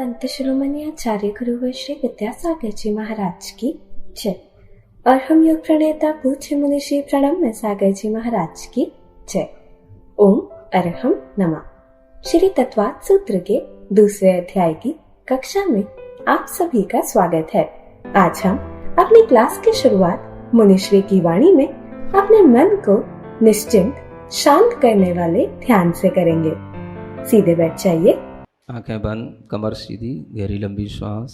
संत शिरोमणि आचार्य गुरुवर श्री विद्यासागर जी महाराज की जय। और हम योग प्रणेता पूज्य मुनि श्री प्रणम्य सागर जी महाराज की जय। ओम अरहम नमः। श्री तत्वात् सूत्र के दूसरे अध्याय की कक्षा में आप सभी का स्वागत है। आज हम अपनी क्लास की शुरुआत मुनिश्री की वाणी में अपने मन को निश्चिंत शांत करने वाले ध्यान से करेंगे। सीधे बैठ जाइए, आंखें बंद, कमर सीधी, गहरी लंबी श्वास।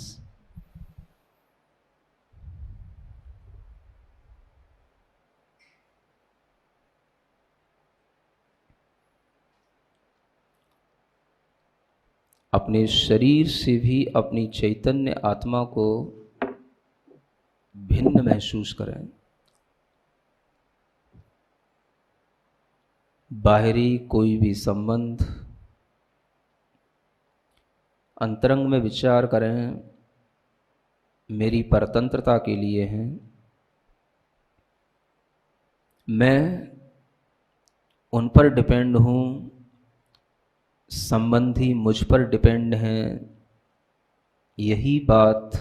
अपने शरीर से भी अपनी चैतन्य आत्मा को भिन्न महसूस करें। बाहरी कोई भी संबंध, अंतरंग में विचार करें, मेरी परतंत्रता के लिए है, मैं उन पर डिपेंड हूँ, संबंधी मुझ पर डिपेंड हैं। यही बात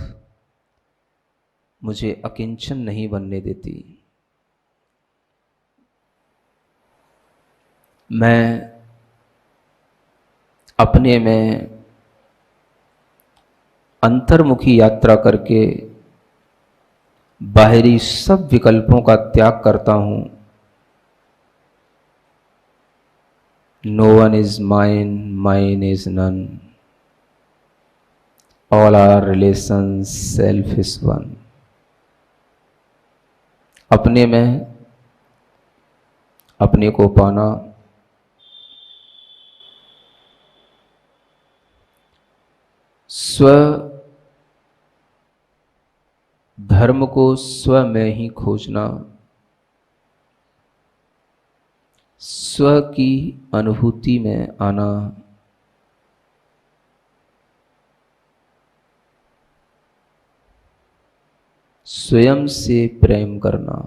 मुझे अकिंचन नहीं बनने देती। मैं अपने में अंतर्मुखी यात्रा करके बाहरी सब विकल्पों का त्याग करता हूँ। No one is mine, mine is none. All our relations, self is one. अपने में अपने को पाना, स्व धर्म को स्व में ही खोजना, स्व की अनुभूति में आना, स्वयं से प्रेम करना।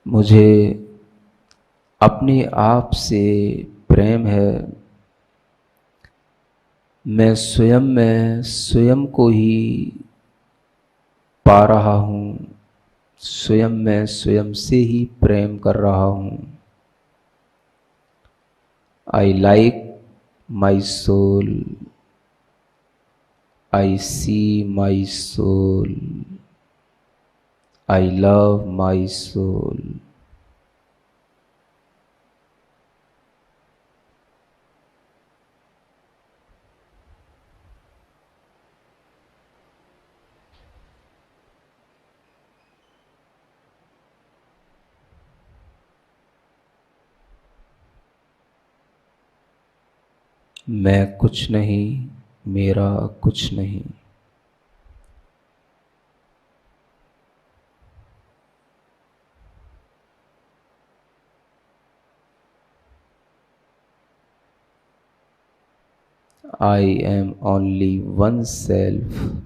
मुझे अपने आप से प्रेम है। मैं स्वयं में स्वयं को ही पा रहा हूँ, स्वयं में स्वयं से ही प्रेम कर रहा हूँ। I like my soul, I see my soul, I love my soul. मैं कुछ नहीं, मेरा कुछ नहीं। I am only one self.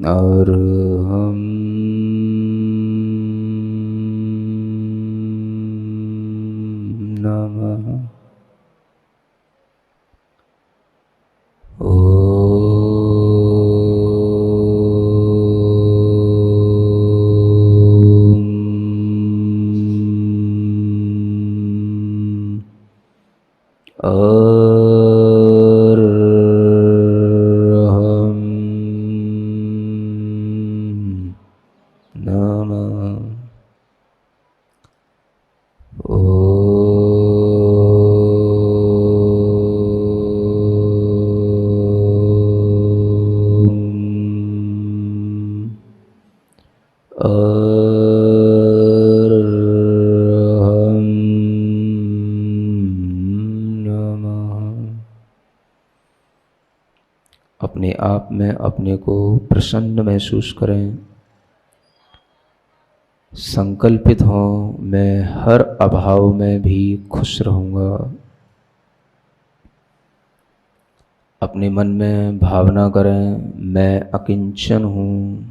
और हम नमः और आप में अपने को प्रसन्न महसूस करें। संकल्पित हों, मैं हर अभाव में भी खुश रहूँगा। अपने मन में भावना करें, मैं अकिंचन हूँ।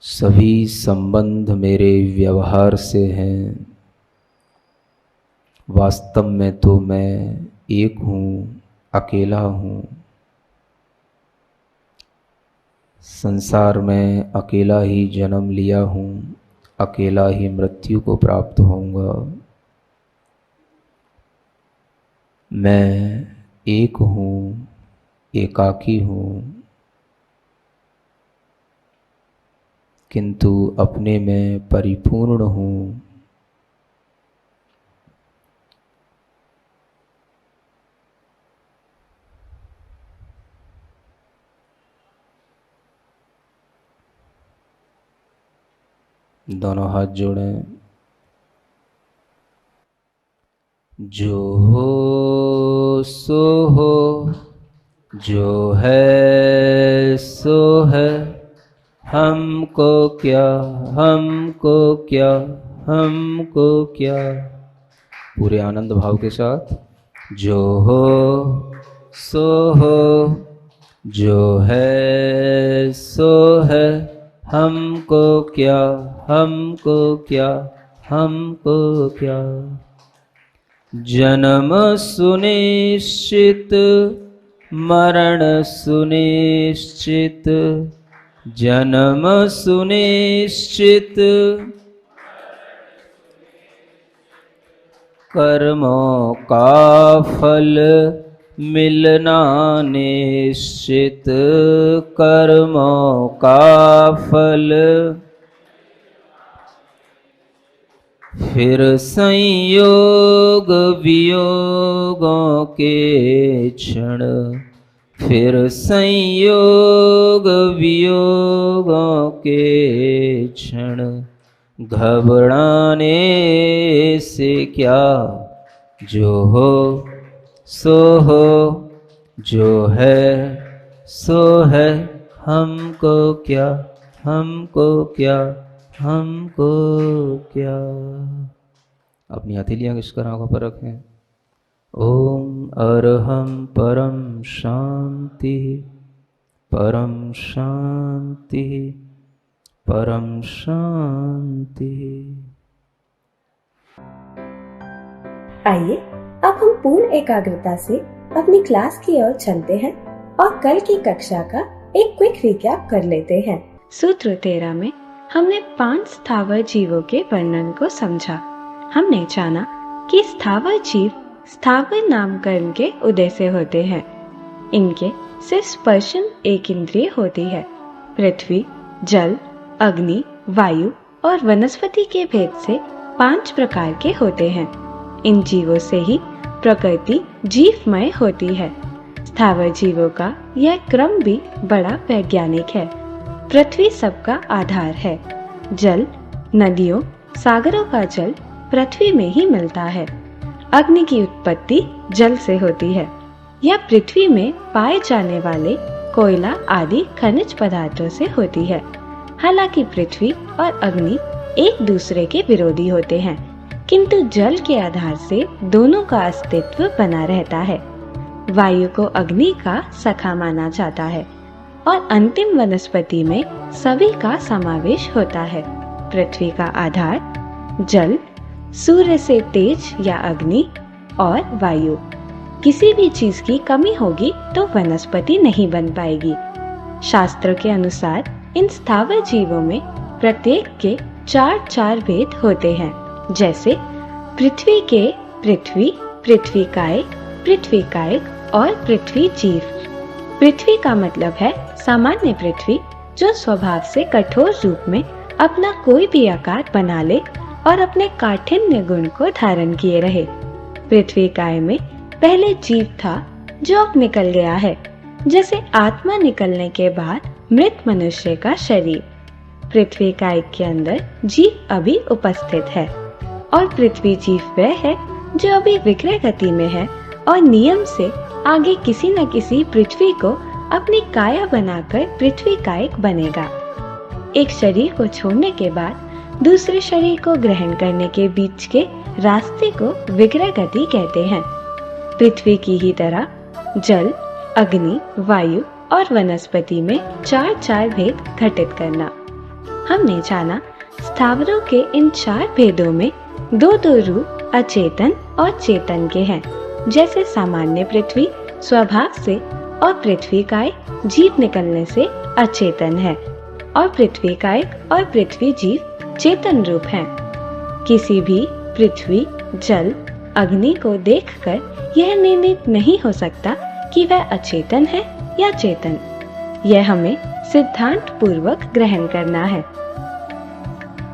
सभी संबंध मेरे व्यवहार से हैं। वास्तव में तो मैं एक हूँ, अकेला हूँ। संसार में अकेला ही जन्म लिया हूँ, अकेला ही मृत्यु को प्राप्त होऊंगा। मैं एक हूँ, एकाकी हूँ, किंतु अपने में परिपूर्ण हूँ। दोनों हाथ जोड़ें। जो हो सो हो, जो है सो है, हमको क्या, हमको क्या, हमको क्या। पूरे आनंद भाव के साथ। जो हो सो हो, जो है सो है, हमको क्या, हमको क्या, हमको क्या। जन्म सुनिश्चित, मरण सुनिश्चित, जन्म सुनिश्चित, कर्मों का फल मिलना निश्चित, कर्मों का फल। फिर संयोग वियोगों के क्षण, फिर संयोग वियोगों के क्षण। घबराने से क्या, जो हो सो हो, जो है सो है, हमको क्या, हमको क्या, हमको क्या। अपनी हथेलियाँ किसकर आंखों पर रखें। ओम अरहम परम शांति, परम शांति, परम शांति। आइए अब हम पूर्ण एकाग्रता से अपनी क्लास की ओर चलते हैं और कल की कक्षा का एक क्विक रिकैप कर लेते हैं। सूत्र 13 में हमने 5 स्थावर जीवों के वर्णन को समझा। हमने जाना कि स्थावर जीव स्थावर नामकरण के उदय से होते हैं। इनके सिर्फ स्पर्शन एक इंद्रिय होती है। पृथ्वी, जल, अग्नि, वायु और वनस्पति के भेद से 5 प्रकार के होते हैं। इन जीवों से ही प्रकृति जीवमय होती है। स्थावर जीवों का यह क्रम भी बड़ा वैज्ञानिक है। पृथ्वी सबका आधार है। जल, नदियों, सागरों का जल पृथ्वी में ही मिलता है। अग्नि की उत्पत्ति जल से होती है। यह पृथ्वी में पाए जाने वाले कोयला आदि खनिज पदार्थों से होती है। हालांकि पृथ्वी और अग्नि एक दूसरे के विरोधी होते हैं, किंतु जल के आधार से दोनों का अस्तित्व बना रहता है। वायु को अग्नि का सखा माना जाता है और अंतिम वनस्पति में सभी का समावेश होता है। पृथ्वी का आधार जल, सूर्य से तेज या अग्नि और वायु। किसी भी चीज की कमी होगी तो वनस्पति नहीं बन पाएगी। शास्त्र के अनुसार इन स्थावर जीवों में प्रत्येक के 4 भेद होते हैं। जैसे पृथ्वी के पृथ्वी, पृथ्वीकाय, पृथ्वीकायक और पृथ्वी जीव। पृथ्वी का मतलब है सामान्य पृथ्वी, जो स्वभाव से कठोर रूप में अपना कोई भी आकार बना ले और अपने काठिन्य गुण को धारण किए रहे। पृथ्वीकाय में पहले जीव था जो अब निकल गया है, जैसे आत्मा निकलने के बाद मृत मनुष्य का शरीर। पृथ्वीकाय के अंदर जीव अभी उपस्थित है और पृथ्वी जीव वह है जो अभी विक्रय गति में है और नियम से आगे किसी न किसी पृथ्वी को अपनी काया बनाकर पृथ्वी कायिक बनेगा। एक शरीर को छोड़ने के बाद दूसरे शरीर को ग्रहण करने के बीच के रास्ते को विग्रह गति कहते हैं। पृथ्वी की ही तरह जल, अग्नि, वायु और वनस्पति में 4 भेद घटित करना। हमने जाना स्थावरों के इन 4 भेदों में 2 रूप अचेतन और चेतन के हैं, जैसे सामान्य पृथ्वी स्वभाव से और पृथ्वी कायिक जीव निकलने से अचेतन है और पृथ्वी कायिक और पृथ्वी जीव चेतन रूप हैं। किसी भी पृथ्वी, जल, अग्नि को देखकर यह निर्णित नहीं हो सकता कि वह अचेतन है या चेतन। यह हमें सिद्धांत पूर्वक ग्रहण करना है।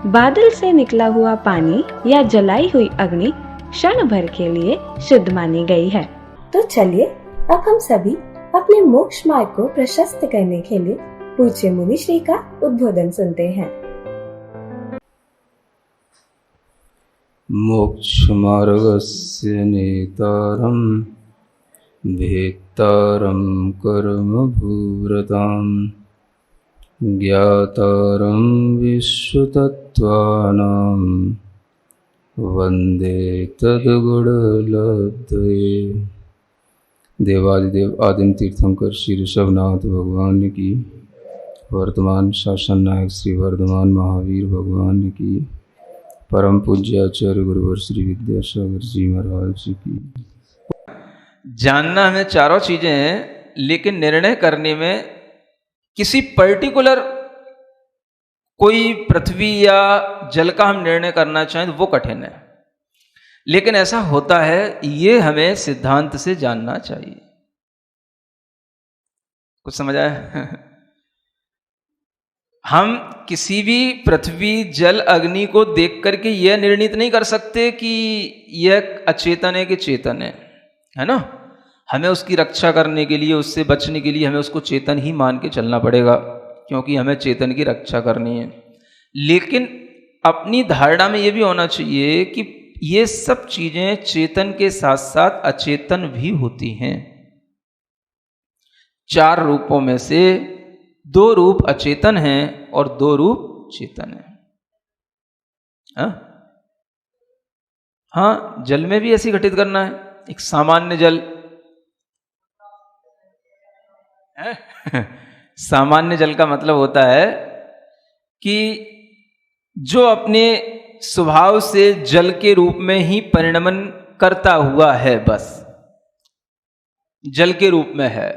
बादल से निकला हुआ पानी या जलाई हुई अग्नि क्षण भर के लिए शुद्ध मानी गई है। तो चलिए अब हम सभी अपने मोक्ष मार्ग को प्रशस्त करने के लिए पूज्य मुनि श्री का उद्बोधन सुनते हैं। मोक्ष मार्गस्य नेतारं भेत्तारं कर्म भूरतां ज्ञातारं विश्वतत्त्वानां वंदे तद्गुणलब्धये। देवादिदेव आदिम तीर्थंकर श्री ऋषभनाथ भगवान की, वर्तमान शासन नायक श्री वर्धमान महावीर भगवान की, परम पूज्य आचार्य गुरुवर श्री विद्यासागर जी महाराज की। जानना हमें चारों चीजें हैं, लेकिन निर्णय करने में किसी पर्टिकुलर कोई पृथ्वी या जल का हम निर्णय करना चाहें तो वो कठिन है, लेकिन ऐसा होता है, ये हमें सिद्धांत से जानना चाहिए। कुछ समझ आया? हम किसी भी पृथ्वी, जल, अग्नि को देख करके यह निर्णित नहीं कर सकते कि यह अचेतन है कि चेतन है ना। हमें उसकी रक्षा करने के लिए, उससे बचने के लिए हमें उसको चेतन ही मान के चलना पड़ेगा, क्योंकि हमें चेतन की रक्षा करनी है। लेकिन अपनी धारणा में यह भी होना चाहिए कि ये सब चीजें चेतन के साथ साथ अचेतन भी होती हैं। 4 रूपों में से 2 रूप अचेतन हैं और 2 रूप चेतन हैं। हाँ, जल में भी ऐसी घटित करना है। एक सामान्य जल सामान्य जल का मतलब होता है कि जो अपने स्वभाव से जल के रूप में ही परिणमन करता हुआ है, बस जल के रूप में है।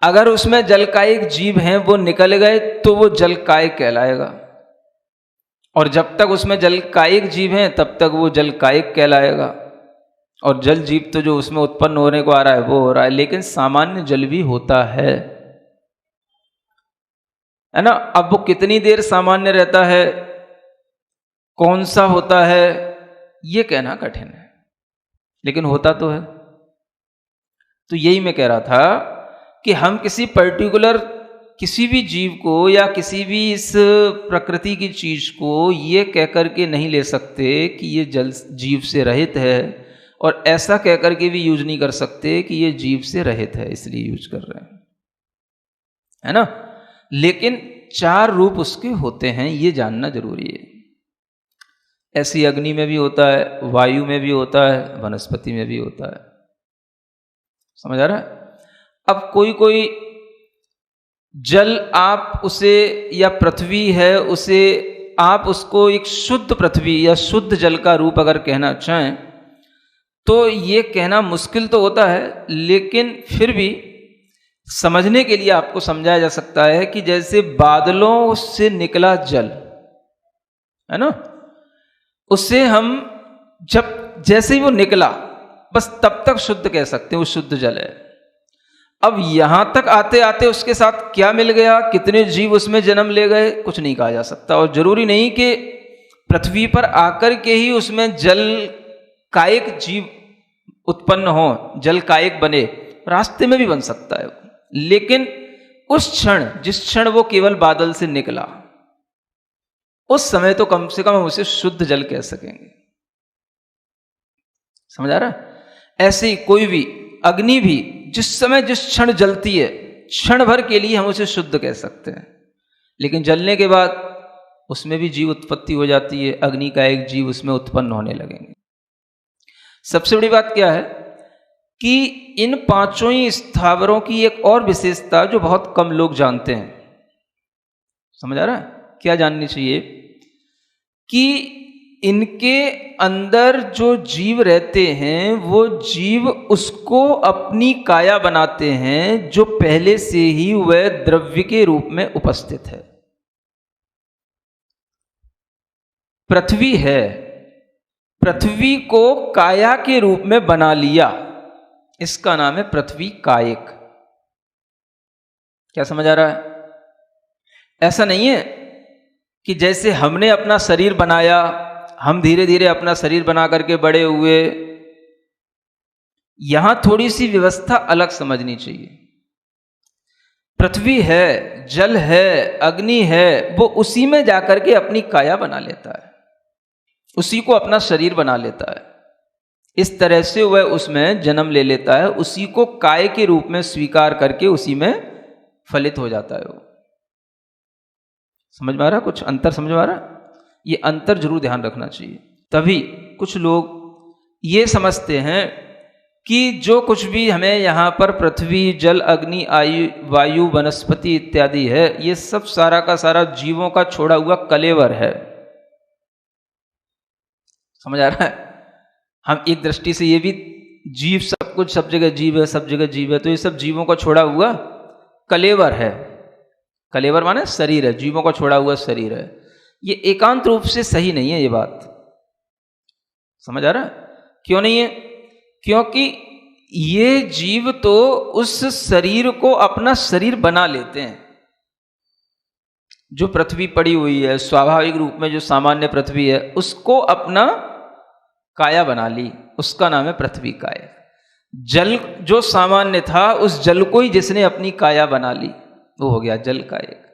अगर उसमें जल का एक जीव है, वो निकल गए तो वो जल कायिक कहलाएगा, और जब तक उसमें जल का एक जीव है तब तक वो जल कायिक कहलाएगा। और जल जीव तो जो उसमें उत्पन्न होने को आ रहा है वो हो रहा है, लेकिन सामान्य जल भी होता है ना। अब वो कितनी देर सामान्य रहता है, कौन सा होता है, ये कहना कठिन है, लेकिन होता तो है। तो यही मैं कह रहा था कि हम किसी पर्टिकुलर, किसी भी जीव को या किसी भी इस प्रकृति की चीज को ये कह करके नहीं ले सकते कि ये जल जीव से रहित है, और ऐसा कह करके भी यूज नहीं कर सकते कि ये जीव से रहित है, इसलिए यूज कर रहे हैं, है ना। लेकिन 4 रूप उसके होते हैं, ये जानना जरूरी है। ऐसी अग्नि में भी होता है, वायु में भी होता है, वनस्पति में भी होता है। समझ आ रहा है? अब कोई जल आप उसे, या पृथ्वी है उसे, आप उसको एक शुद्ध पृथ्वी या शुद्ध जल का रूप अगर कहना चाहें तो ये कहना मुश्किल तो होता है, लेकिन फिर भी समझने के लिए आपको समझाया जा सकता है कि जैसे बादलों से निकला जल है ना, उससे हम जब जैसे ही वो निकला बस तब तक शुद्ध कह सकते हैं, वो शुद्ध जल है। अब यहां तक आते आते उसके साथ क्या मिल गया, कितने जीव उसमें जन्म ले गए, कुछ नहीं कहा जा सकता। और जरूरी नहीं कि पृथ्वी पर आकर के ही उसमें जल कायिक जीव उत्पन्न हो, जल कायिक बने, रास्ते में भी बन सकता है। लेकिन उस क्षण, जिस क्षण वो केवल बादल से निकला, उस समय तो कम से कम हम उसे शुद्ध जल कह सकेंगे। समझ आ रहा है? ऐसे ही कोई भी अग्नि भी जिस समय जिस क्षण जलती है, क्षण भर के लिए हम उसे शुद्ध कह सकते हैं, लेकिन जलने के बाद उसमें भी जीव उत्पत्ति हो जाती है, अग्नि का एक जीव उसमें उत्पन्न होने लगेंगे। सबसे बड़ी बात क्या है कि इन पांचों ही स्थावरों की एक और विशेषता जो बहुत कम लोग जानते हैं। समझ आ रहा है? क्या जाननी चाहिए कि इनके अंदर जो जीव रहते हैं वो जीव उसको अपनी काया बनाते हैं जो पहले से ही वह द्रव्य के रूप में उपस्थित है। पृथ्वी है, पृथ्वी को काया के रूप में बना लिया, इसका नाम है पृथ्वी कायिक। क्या समझ आ रहा है? ऐसा नहीं है कि जैसे हमने अपना शरीर बनाया, हम धीरे धीरे अपना शरीर बना करके बड़े हुए। यहां थोड़ी सी व्यवस्था अलग समझनी चाहिए। पृथ्वी है, जल है, अग्नि है, वो उसी में जाकर के अपनी काया बना लेता है, उसी को अपना शरीर बना लेता है। इस तरह से वह उसमें जन्म ले लेता है, उसी को काय के रूप में स्वीकार करके उसी में फलित हो जाता है। वो समझ में आ रहा? कुछ अंतर समझ में आ रहा? ये अंतर जरूर ध्यान रखना चाहिए। तभी कुछ लोग ये समझते हैं कि जो कुछ भी हमें यहाँ पर पृथ्वी, जल, अग्नि, वायु, वनस्पति इत्यादि है, ये सब सारा का सारा जीवों का छोड़ा हुआ कलेवर है। समझ आ रहा है? हम एक दृष्टि से ये भी जीव, सब कुछ सब जगह जीव है, सब जगह जीव है, तो ये सब जीवों का छोड़ा हुआ कलेवर है। कलेवर माने शरीर है, जीवों का छोड़ा हुआ शरीर है। ये एकांत रूप से सही नहीं है ये बात। समझ आ रहा है? क्यों नहीं है? क्योंकि ये जीव तो उस शरीर को अपना शरीर बना लेते हैं। जो पृथ्वी पड़ी हुई है स्वाभाविक रूप में, जो सामान्य पृथ्वी है, उसको अपना काया बना ली, उसका नाम है पृथ्वी काया। जल जो सामान्य था, उस जल को ही जिसने अपनी काया बना ली, वो हो गया जल कायक।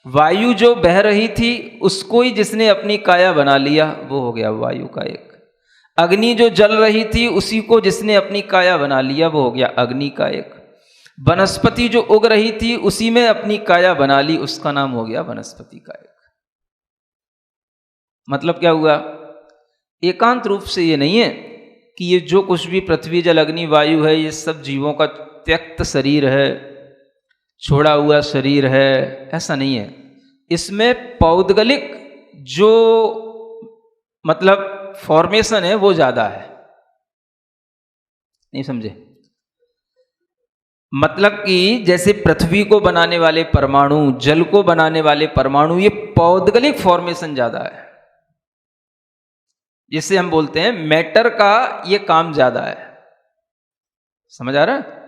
वायु जो बह रही थी, उसको ही जिसने अपनी काया बना लिया, वो हो गया वायु कायक। अग्नि जो जल रही थी, उसी को जिसने अपनी काया बना लिया, वो हो गया अग्नि कायक। वनस्पति जो उग रही थी, उसी में अपनी काया बना ली, उसका नाम हो गया वनस्पति कायक। मतलब क्या हुआ? एकांत रूप से ये नहीं है कि ये जो कुछ भी पृथ्वी, जल, अग्नि, वायु है, ये सब जीवों का त्यक्त शरीर है, छोड़ा हुआ शरीर है, ऐसा नहीं है। इसमें पौद्गलिक जो मतलब फॉर्मेशन है वो ज्यादा है। नहीं समझे? मतलब कि जैसे पृथ्वी को बनाने वाले परमाणु, जल को बनाने वाले परमाणु, ये पौद्गलिक फॉर्मेशन ज्यादा है। जिसे हम बोलते हैं मैटर का ये काम ज्यादा है। समझ आ रहा है?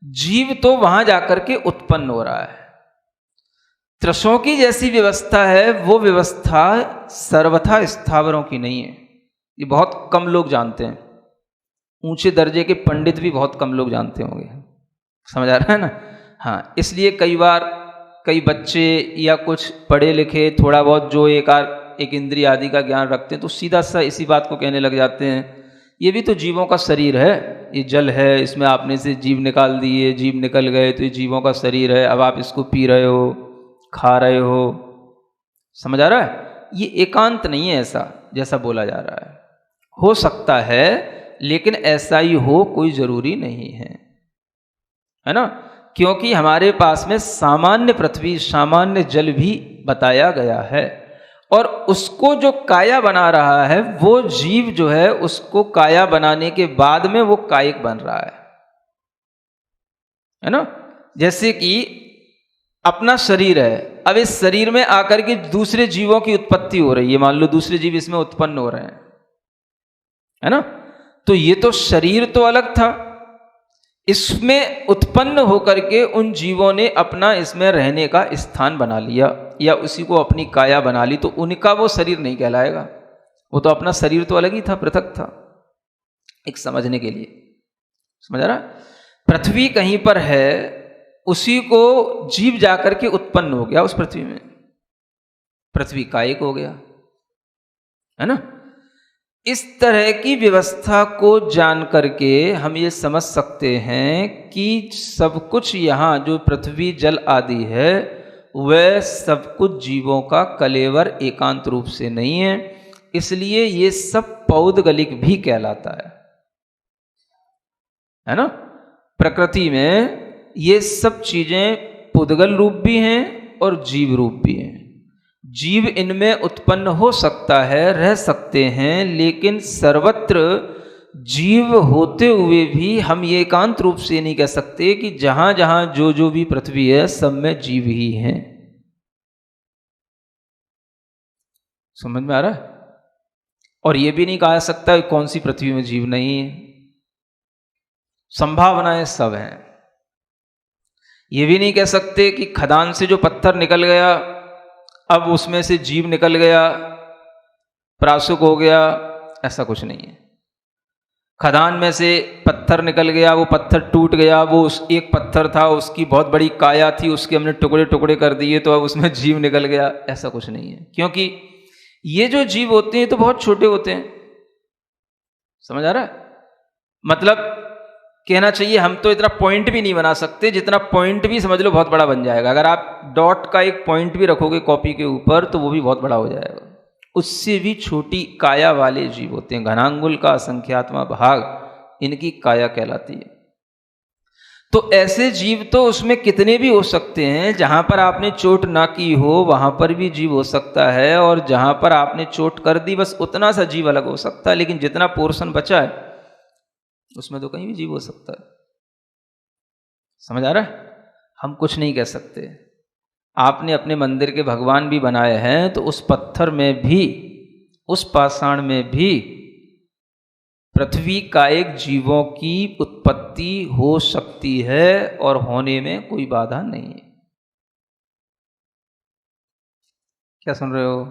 जीव तो वहां जाकर के उत्पन्न हो रहा है। त्रसों की जैसी व्यवस्था है, वो व्यवस्था सर्वथा स्थावरों की नहीं है। ये बहुत कम लोग जानते हैं। ऊंचे दर्जे के पंडित भी बहुत कम लोग जानते होंगे। समझ आ रहा है ना? हाँ, इसलिए कई बार कई बच्चे या कुछ पढ़े लिखे थोड़ा बहुत जो एक इंद्रिय आदि का ज्ञान रखते हैं, तो सीधा सा इसी बात को कहने लग जाते हैं, ये भी तो जीवों का शरीर है, ये जल है, इसमें आपने से जीव निकाल दिए, जीव निकल गए, तो ये जीवों का शरीर है, अब आप इसको पी रहे हो, खा रहे हो। समझ आ रहा है? ये एकांत नहीं है ऐसा जैसा बोला जा रहा है। हो सकता है, लेकिन ऐसा ही हो कोई जरूरी नहीं है ना? क्योंकि हमारे पास में सामान्य पृथ्वी, सामान्य जल भी बताया गया है, और उसको जो काया बना रहा है, वो जीव जो है, उसको काया बनाने के बाद में वो कायिक बन रहा है ना? जैसे कि अपना शरीर है, अब इस शरीर में आकर के दूसरे जीवों की उत्पत्ति हो रही है, मान लो दूसरे जीव इसमें उत्पन्न हो रहे हैं, है ना? तो ये तो शरीर तो अलग था, इसमें उत्पन्न होकर के उन जीवों ने अपना इसमें रहने का स्थान बना लिया, या उसी को अपनी काया बना ली, तो उनका वो शरीर नहीं कहलाएगा। वो तो अपना शरीर तो अलग ही था, पृथक था। एक समझने के लिए, समझ आ रहा? पृथ्वी कहीं पर है, उसी को जीव जाकर के उत्पन्न हो गया उस पृथ्वी में, पृथ्वी कायिक हो गया, है ना? इस तरह की व्यवस्था को जान करके हम ये समझ सकते हैं कि सब कुछ यहाँ जो पृथ्वी जल आदि है वह सब कुछ जीवों का कलेवर एकांत रूप से नहीं है, इसलिए ये सब पौद्गलिक भी कहलाता है ना। प्रकृति में ये सब चीजें पुद्गल रूप भी हैं और जीव रूप भी हैं। जीव इनमें उत्पन्न हो सकता है, रह सकते हैं, लेकिन सर्वत्र जीव होते हुए भी हम ये एकांत रूप से नहीं कह सकते कि जहां जहां जो भी पृथ्वी है सब में जीव ही हैं। समझ में आ रहा है? और ये भी नहीं कहा जा सकता कि कौन सी पृथ्वी में जीव नहीं है। संभावनाएं सब हैं। ये भी नहीं कह सकते कि खदान से जो पत्थर निकल गया अब उसमें से जीव निकल गया, प्रासुक हो गया, ऐसा कुछ नहीं है। खदान में से पत्थर निकल गया, वो पत्थर टूट गया, वो उस एक पत्थर था, उसकी बहुत बड़ी काया थी, उसके हमने टुकड़े टुकड़े कर दिए तो अब उसमें जीव निकल गया, ऐसा कुछ नहीं है। क्योंकि ये जो जीव होते हैं तो बहुत छोटे होते हैं। समझ आ रहा है? मतलब कहना चाहिए हम तो इतना पॉइंट भी नहीं बना सकते, जितना पॉइंट भी समझ लो बहुत बड़ा बन जाएगा। अगर आप डॉट का एक पॉइंट भी रखोगे कॉपी के ऊपर तो वो भी बहुत बड़ा हो जाएगा। उससे भी छोटी काया वाले जीव होते हैं। घनांगुल का असंख्यात्मा भाग इनकी काया कहलाती है। तो ऐसे जीव तो उसमें कितने भी हो सकते हैं। जहां पर आपने चोट ना की हो वहां पर भी जीव हो सकता है, और जहां पर आपने चोट कर दी बस उतना सा जीव अलग हो सकता है, लेकिन जितना पोर्शन बचा है उसमें तो कहीं भी जीव हो सकता है। समझ आ रहा है? हम कुछ नहीं कह सकते। आपने अपने मंदिर के भगवान भी बनाए हैं तो उस पत्थर में भी, उस पाषाण में भी पृथ्वी का एक जीवों की उत्पत्ति हो सकती है और होने में कोई बाधा नहीं है। क्या सुन रहे हो?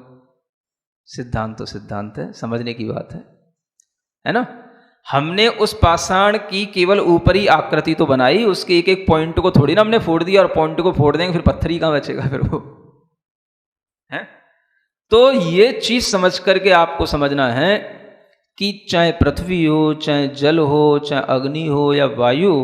सिद्धांत तो सिद्धांत है, समझने की बात है ना। हमने उस पाषाण की केवल ऊपरी आकृति तो बनाई, उसके एक एक पॉइंट को थोड़ी ना हमने फोड़ दिया, और पॉइंट को फोड़ देंगे फिर पत्थर ही कहां बचेगा फिर वो है। तो ये चीज समझ करके आपको समझना है कि चाहे पृथ्वी हो, चाहे जल हो, चाहे अग्नि हो या वायु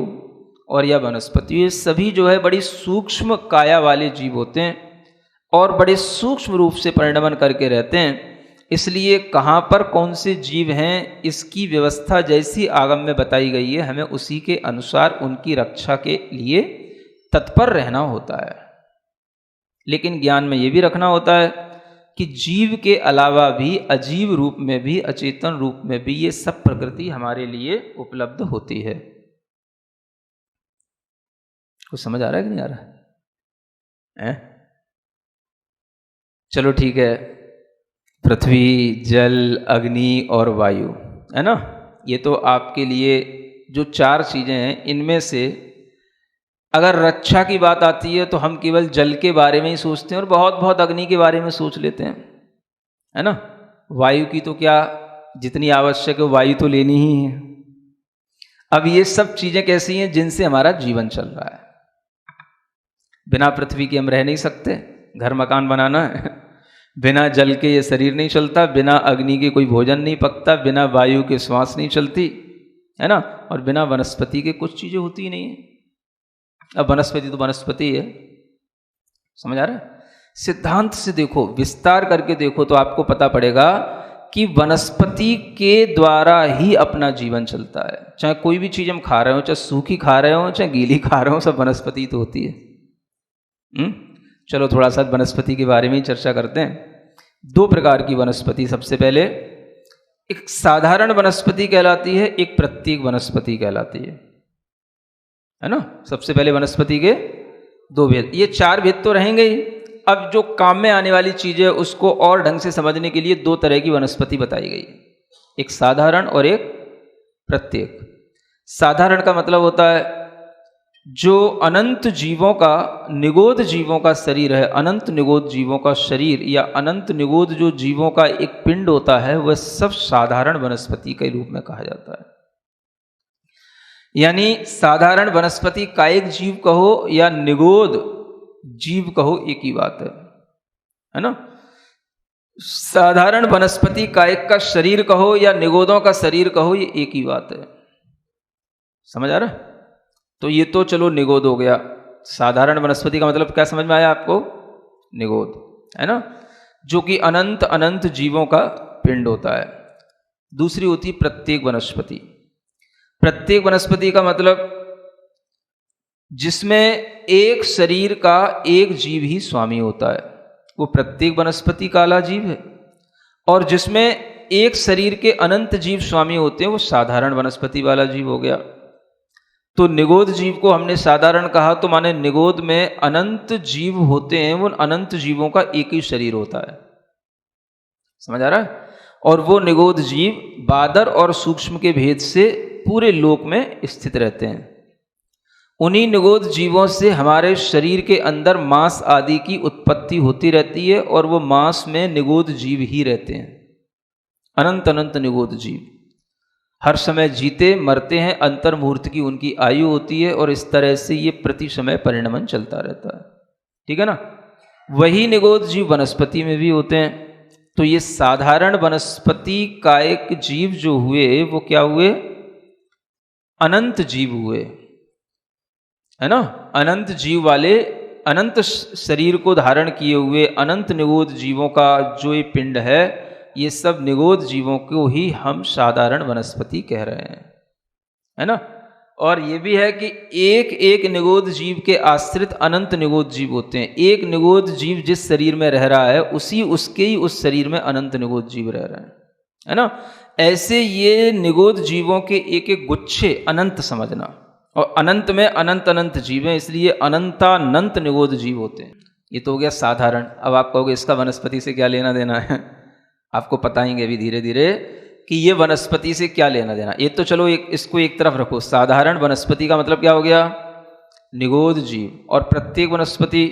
और या वनस्पति, ये सभी जो है बड़ी सूक्ष्म काया वाले जीव होते हैं और बड़े सूक्ष्म रूप से परिणमन करके रहते हैं। इसलिए कहाँ पर कौन से जीव हैं इसकी व्यवस्था जैसी आगम में बताई गई है, हमें उसी के अनुसार उनकी रक्षा के लिए तत्पर रहना होता है। लेकिन ज्ञान में ये भी रखना होता है कि जीव के अलावा भी अजीव रूप में भी, अचेतन रूप में भी ये सब प्रकृति हमारे लिए उपलब्ध होती है। कुछ समझ आ रहा है कि नहीं आ रहा है? चलो ठीक है, पृथ्वी, जल, अग्नि और वायु है ना, ये तो आपके लिए जो चार चीजें हैं इनमें से अगर रक्षा की बात आती है तो हम केवल जल के बारे में ही सोचते हैं और बहुत बहुत अग्नि के बारे में सोच लेते हैं, है ना। वायु की तो क्या, जितनी आवश्यक है वायु तो लेनी ही है। अब ये सब चीजें कैसी हैं जिनसे हमारा जीवन चल रहा है। बिना पृथ्वी के हम रह नहीं सकते, घर मकान बनाना है। बिना जल के ये शरीर नहीं चलता, बिना अग्नि के कोई भोजन नहीं पकता, बिना वायु के श्वास नहीं चलती, है ना। और बिना वनस्पति के कुछ चीजें होती ही नहीं है। अब वनस्पति तो वनस्पति है, समझ आ रहा है। सिद्धांत से देखो, विस्तार करके देखो तो आपको पता पड़ेगा कि वनस्पति के द्वारा ही अपना जीवन चलता है। चाहे कोई भी चीज हम खा रहे हो, चाहे सूखी खा रहे हो, चाहे गीली खा रहे हो, सब वनस्पति तो होती है। चलो थोड़ा सा वनस्पति के बारे में ही चर्चा करते हैं। दो प्रकार की वनस्पति, सबसे पहले एक साधारण वनस्पति कहलाती है, एक प्रत्येक वनस्पति कहलाती है ना। सबसे पहले वनस्पति के दो भेद, ये चार भेद तो रहेंगे ही। अब जो काम में आने वाली चीज है उसको और ढंग से समझने के लिए दो तरह की वनस्पति बताई गई, एक साधारण और एक प्रत्येक। साधारण का मतलब होता है जो अनंत जीवों का, निगोद जीवों का शरीर है, अनंत निगोद जीवों का शरीर या अनंत निगोद जो जीवों का एक पिंड होता है, वह सब साधारण वनस्पति के रूप में कहा जाता है। यानी साधारण वनस्पति का एक जीव कहो या निगोद जीव कहो, एक ही बात है ना। साधारण वनस्पति कायिक का शरीर कहो या निगोदों का शरीर कहो, ये एक ही बात है। समझ आ रहा? तो ये तो चलो निगोद हो गया। साधारण वनस्पति का मतलब क्या समझ में आया आपको? निगोद, है ना, जो कि अनंत अनंत जीवों का पिंड होता है। दूसरी होती प्रत्येक वनस्पति। प्रत्येक वनस्पति का मतलब जिसमें एक शरीर का एक जीव ही स्वामी होता है, वो प्रत्येक वनस्पति काला जीव है। और जिसमें एक शरीर के अनंत जीव स्वामी होते हैं, वो साधारण वनस्पति वाला जीव हो गया। तो निगोद जीव को हमने साधारण कहा, तो माने निगोद में अनंत जीव होते हैं, वो अनंत जीवों का एक ही शरीर होता है। समझ आ रहा है? और वो निगोद जीव बादर और सूक्ष्म के भेद से पूरे लोक में स्थित रहते हैं। उन्हीं निगोद जीवों से हमारे शरीर के अंदर मांस आदि की उत्पत्ति होती रहती है, और वो मांस में निगोद जीव ही रहते हैं। अनंत अनंत निगोद जीव हर समय जीते मरते हैं, अंतर्मुहूर्त की उनकी आयु होती है, और इस तरह से ये प्रति समय परिणमन चलता रहता है। ठीक है ना? वही निगोद जीव वनस्पति में भी होते हैं। तो ये साधारण वनस्पति कायिक जीव जो हुए, वो क्या हुए? अनंत जीव हुए, है ना? अनंत जीव वाले, अनंत शरीर को धारण किए हुए अनंत निगोद जीवों का जो ये पिंड है, ये सब निगोद जीवों को ही हम साधारण वनस्पति कह रहे हैं, है ना? और ये भी है कि एक एक निगोद जीव के आश्रित अनंत निगोद जीव होते हैं। एक निगोद जीव जिस शरीर में रह रहा है, उसके ही उस शरीर में अनंत निगोद जीव रह रहे हैं, है ना? ऐसे ये निगोद जीवों के एक एक गुच्छे अनंत समझना, और अनंत में अनंत अनंत जीव हैं, इसलिए अनंतानंत निगोद जीव होते हैं। ये तो हो गया साधारण। अब आप कहोगे इसका वनस्पति से क्या लेना देना है? आपको बताएंगे अभी धीरे धीरे कि ये वनस्पति से क्या लेना देना। ये तो चलो इसको एक तरफ रखो। साधारण वनस्पति का मतलब क्या हो गया? निगोद जीव। और प्रत्येक वनस्पति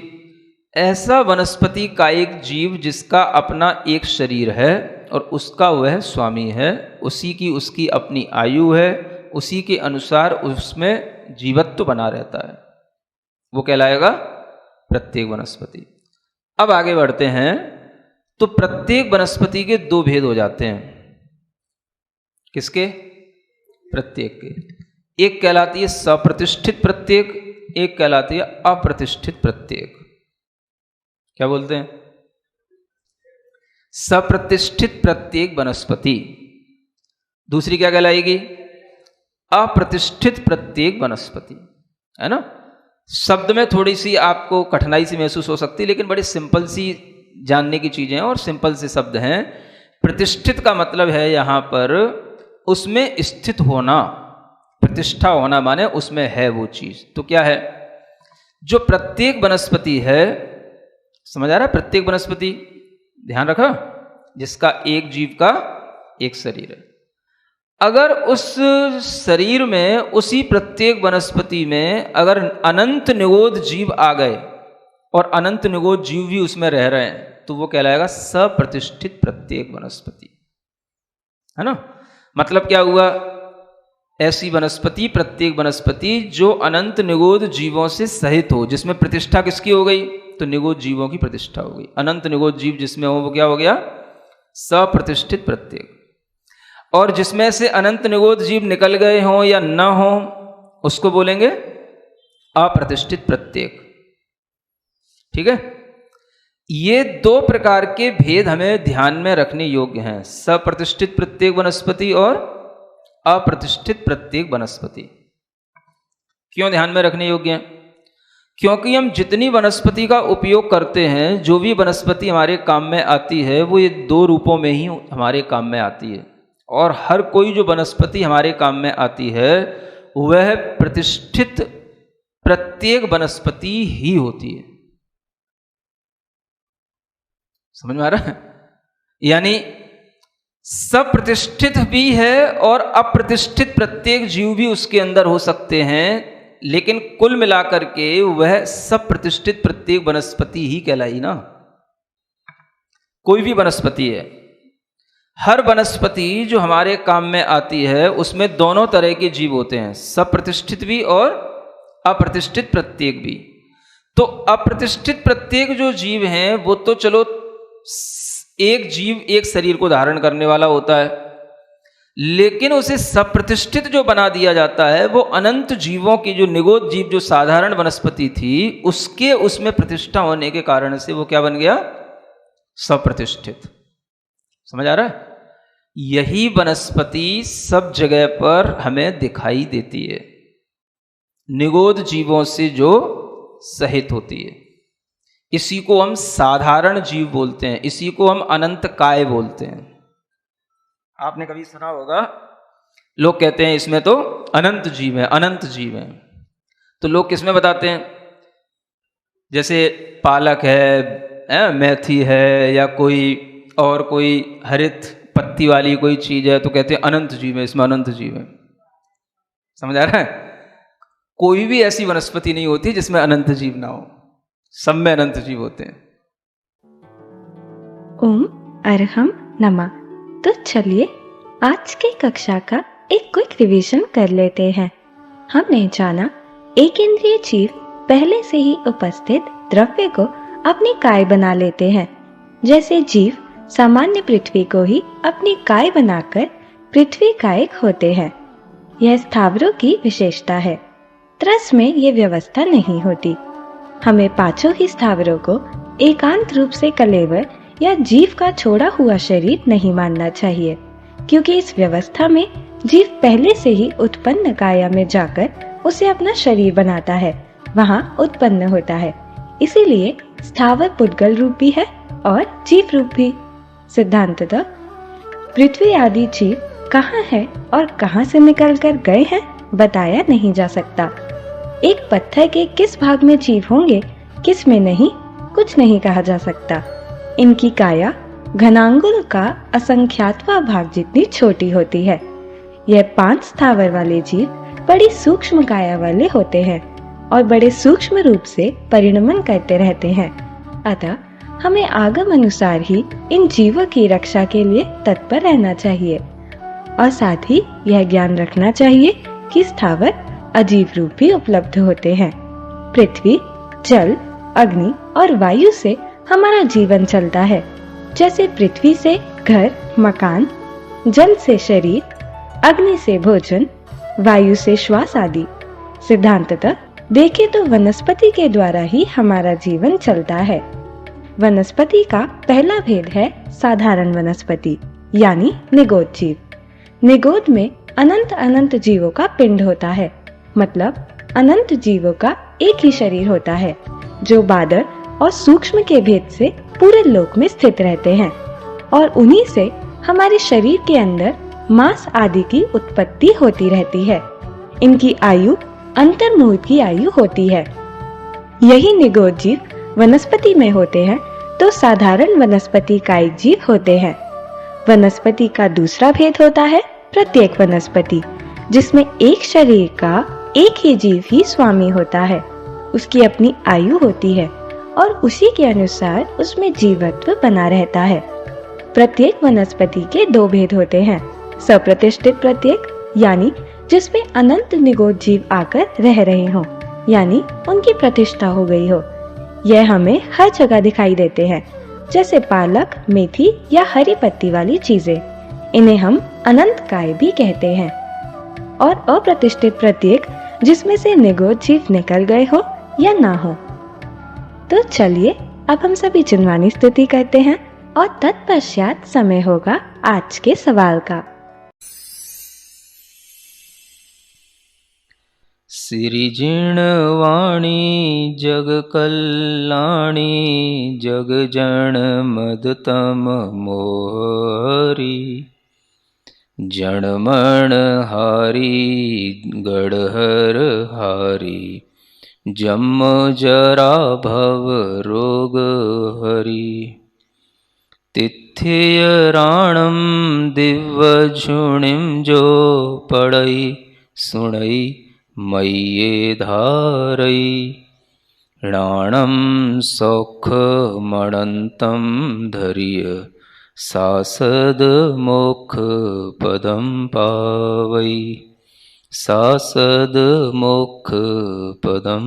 ऐसा वनस्पति का एक जीव जिसका अपना एक शरीर है और उसका वह स्वामी है, उसी की उसकी अपनी आयु है, उसी के अनुसार उसमें जीवत्व बना रहता है, वो कहलाएगा प्रत्येक वनस्पति। अब आगे बढ़ते हैं। तो प्रत्येक वनस्पति के दो भेद हो जाते हैं। किसके? प्रत्येक के। एक कहलाती है सप्रतिष्ठित प्रत्येक, एक कहलाती है अप्रतिष्ठित प्रत्येक। क्या बोलते हैं? सप्रतिष्ठित प्रत्येक वनस्पति। दूसरी क्या कहलाएगी? अप्रतिष्ठित प्रत्येक वनस्पति, है ना? शब्द में थोड़ी सी आपको कठिनाई सी महसूस हो सकती है, लेकिन बड़ी सिंपल सी जानने की चीजें हैं और सिंपल से शब्द हैं। प्रतिष्ठित का मतलब है यहां पर उसमें स्थित होना, प्रतिष्ठा होना माने उसमें है वो चीज। तो क्या है? जो प्रत्येक वनस्पति है, समझ आ रहा है? प्रत्येक वनस्पति, ध्यान रखा, जिसका एक जीव का एक शरीर है। अगर उस शरीर में, उसी प्रत्येक वनस्पति में अगर अनंत निगोद जीव आ गए और अनंत निगोद जीव भी उसमें रह रहे हैं, तो वो कहलाएगा सप्रतिष्ठित प्रत्येक वनस्पति, है ना? मतलब क्या हुआ? ऐसी वनस्पति, प्रत्येक वनस्पति जो अनंत निगोद जीवों से सहित हो, जिसमें प्रतिष्ठा किसकी हो गई? तो निगोद जीवों की प्रतिष्ठा हो गई। अनंत निगोद जीव जिसमें हो, वो क्या हो गया? सप्रतिष्ठित प्रत्येक। और जिसमें से अनंत निगोद जीव निकल गए हों या न हो, उसको बोलेंगे अप्रतिष्ठित प्रत्येक। ठीक है? ये दो प्रकार के भेद हमें ध्यान में रखने योग्य हैं, सप्रतिष्ठित प्रत्येक वनस्पति और अप्रतिष्ठित प्रत्येक वनस्पति। क्यों ध्यान में रखने योग्य हैं? क्योंकि हम जितनी वनस्पति का उपयोग करते हैं, जो भी वनस्पति हमारे काम में आती है, वो ये दो रूपों में ही हमारे काम में आती है। और हर कोई जो वनस्पति हमारे काम में आती है, वह प्रतिष्ठित प्रत्येक वनस्पति ही होती है। समझ में आ रहा है? यानी सब प्रतिष्ठित भी है और अप्रतिष्ठित प्रत्येक जीव भी उसके अंदर हो सकते हैं, लेकिन कुल मिलाकर के वह सब प्रतिष्ठित प्रत्येक वनस्पति ही कहलाई ना। कोई भी वनस्पति है, हर वनस्पति जो हमारे काम में आती है, उसमें दोनों तरह के जीव होते हैं, सब प्रतिष्ठित भी और अप्रतिष्ठित प्रत्येक भी। तो अप्रतिष्ठित प्रत्येक जो जीव हैं, वो तो चलो एक जीव एक शरीर को धारण करने वाला होता है, लेकिन उसे सप्रतिष्ठित जो बना दिया जाता है वो अनंत जीवों की, जो निगोद जीव, जो साधारण वनस्पति थी, उसके उसमें प्रतिष्ठा होने के कारण से वो क्या बन गया? सप्रतिष्ठित। समझ आ रहा है? यही वनस्पति सब जगह पर हमें दिखाई देती है, निगोद जीवों से जो सहित होती है। इसी को हम साधारण जीव बोलते हैं, इसी को हम अनंत काय बोलते हैं। आपने कभी सुना होगा, लोग कहते हैं इसमें तो अनंत जीव है, अनंत जीव है। तो लोग किसमें बताते हैं? जैसे पालक है, मेथी है, या कोई और कोई हरित पत्ती वाली कोई चीज है, तो कहते हैं अनंत जीव है, इसमें अनंत जीव है। समझ आ रहा है? कोई भी ऐसी वनस्पति नहीं होती जिसमें अनंत जीव ना हो, सब में अनंत जीव होते हैं। ओम अरहम नमः। तो चलिए आज की कक्षा का एक क्विक रिवीजन कर लेते हैं। हमने जाना एक इंद्रिय जीव पहले से ही उपस्थित द्रव्य को अपनी काय बना लेते हैं। जैसे जीव सामान्य पृथ्वी को ही अपनी काय बनाकर पृथ्वी कायक होते हैं। यह स्थावरों की विशेषता है। त्रस में ये व्यवस्था नहीं होती। हमें पांचों ही स्थावरों को एकांत रूप से कलेवर या जीव का छोड़ा हुआ शरीर नहीं मानना चाहिए, क्योंकि इस व्यवस्था में जीव पहले से ही उत्पन्न काया में जाकर उसे अपना शरीर बनाता है, वहां उत्पन्न होता है। इसीलिए स्थावर पुद्गल रूप भी है और जीव रूप भी। सिद्धांततः पृथ्वी आदि जीव कहाँ है और कहाँ से निकल कर गए हैं बताया नहीं जा सकता। एक पत्थर के किस भाग में जीव होंगे, किस में नहीं, कुछ नहीं कहा जा सकता। इनकी काया घनांगुल का असंख्यातवां भाग जितनी छोटी होती है। यह 5 स्थावर वाले जीव बड़ी सूक्ष्म काया वाले होते हैं और बड़े सूक्ष्म रूप से परिणमन करते रहते हैं। अतः हमें आगम अनुसार ही इन जीवों की रक्षा के लिए तत्पर रहना चाहिए और साथ ही यह ज्ञान रखना चाहिए कि स्थावर अजीव रूप भी उपलब्ध होते हैं। पृथ्वी, जल, अग्नि और वायु से हमारा जीवन चलता है। जैसे पृथ्वी से घर मकान, जल से शरीर, अग्नि से भोजन, वायु से श्वास आदि। सिद्धांततः देखें तो वनस्पति के द्वारा ही हमारा जीवन चलता है। वनस्पति का पहला भेद है साधारण वनस्पति यानी निगोद जीव। निगोद में अनंत अनंत जीवों का पिंड होता है, मतलब अनंत जीवों का एक ही शरीर होता है, जो बादर और सूक्ष्म के भेद से पूरे लोक में स्थित रहते हैं और उन्हीं से हमारे शरीर के अंदर मांस आदि की उत्पत्ति होती रहती है। इनकी आयु अंतर्मुहूर्त की आयु होती है। यही निगोद जीव वनस्पति में होते हैं तो साधारण वनस्पति कायिक जीव होते हैं। वनस्पति का दूसरा भेद होता है प्रत्येक वनस्पति, जिसमें एक शरीर का एक ही जीव ही स्वामी होता है। उसकी अपनी आयु होती है और उसी के अनुसार उसमें जीवत्व बना रहता है। प्रत्येक वनस्पति के 2 भेद होते हैं। सप्रतिष्ठित प्रत्येक यानी जिसमें अनंत निगोद जीव आकर रह रहे हों, यानी उनकी प्रतिष्ठा हो गई हो। यह हमें हर जगह दिखाई देते हैं, जैसे पालक, मेथी या हरी पत्ती वाली चीजें। इन्हें हम अनंत काय भी कहते हैं। और अप्रतिष्ठित प्रत्येक जिसमें से निगोद जीव निकल गए हो या ना हो। तो चलिए अब हम सभी जिनवानी स्तुति करते हैं और तत्पश्चात समय होगा आज के सवाल का। सिरिजिणवाणी जग कल्याणी जग जन मदतम मोहरी जनमण हारी गढ़हर हारी जम जरा भव रोग हरि तिथ्य राणम दिव्य झुणिम जो पड़ई सुणई मय्ये धारई राणम सौख मणंतम धैर्य सासद मोक्ष पदम पावई सासद मोक्ष पदम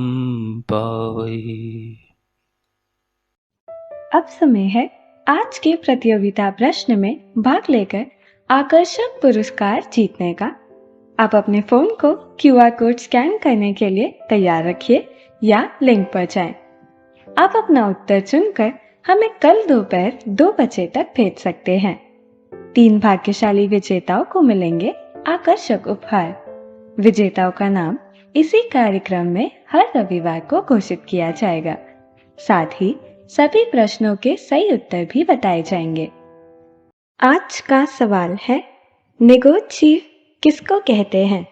पावई। अब समय है आज के प्रतियोगिता प्रश्न में भाग लेकर आकर्षक पुरस्कार जीतने का आप अपने फोन को QR कोड स्कैन करने के लिए तैयार रखिए या लिंक पर जाएं। आप अपना उत्तर चुनकर हमें कल दोपहर 2 बजे तक भेज सकते हैं। 3 भाग्यशाली विजेताओं को मिलेंगे आकर्षक उपहार। विजेताओं का नाम इसी कार्यक्रम में हर रविवार को घोषित किया जाएगा। साथ ही सभी प्रश्नों के सही उत्तर भी बताए जाएंगे। आज का सवाल है, निगोद जीव किसको कहते हैं?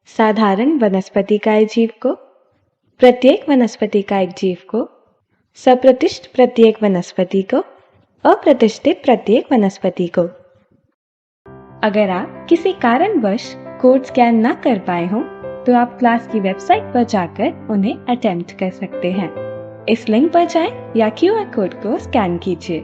साधारण वनस्पति का एक जीव को, प्रत्येक वनस्पति का एक जीव को, सप्रतिष्ठ प्रत्येक वनस्पति को, अप्रतिष्ठित प्रत्येक वनस्पति को। अगर आप किसी कारणवश कोड स्कैन न कर पाए हों तो आप क्लास की वेबसाइट पर जाकर उन्हें अटेम्प्ट कर सकते हैं। इस लिंक पर जाएं या QR कोड को स्कैन कीजिए।